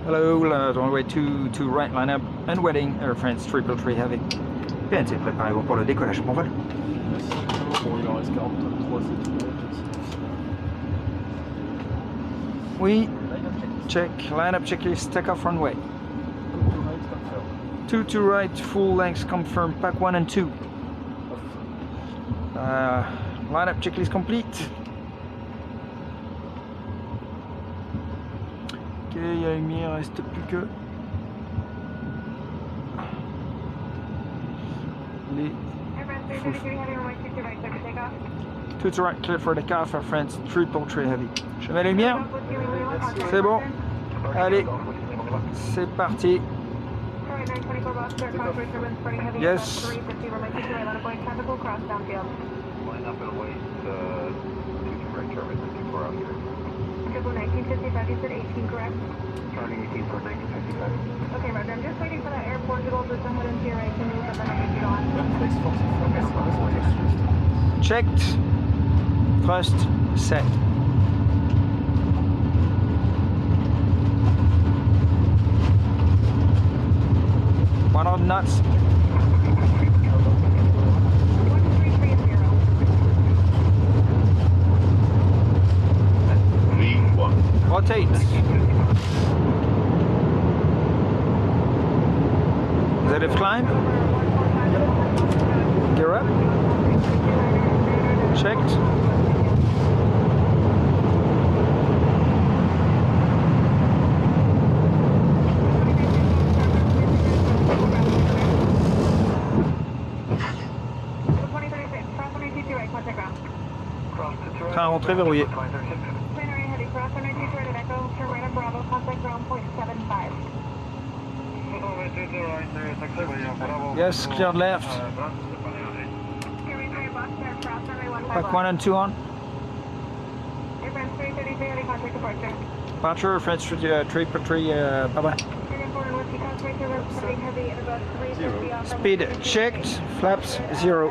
Hello, runway 2 right, line up, and wetting, Air France 333 Heavy. PNC, préparez-vous pour le décollage, bon vol. Oui, check, line up checklist, take off runway. 2 to right, full length confirmed, pack 1 and 2. Line up checklist complete. Ok, il ne reste plus que les... 2 to right, clear for the takeoff, Air France 333 Heavy. Je mets les lumières. C'est bon. Allez, c'est parti. Yes. Triple 1955, you said 18, correct? Turning 18 for 1955. Okay, Roger. I'm just waiting for that airport to go to someone into your right to move, but then I'll get you on. Checked. Thrust set. One on knots. 1330. Rotate. ZF climb. Gear up. Checked. Train rentré verrouillé. Yes, cleared left. Pack 1 and 2 on. Departure, French 333, bye bye. Speed checked, flaps 0.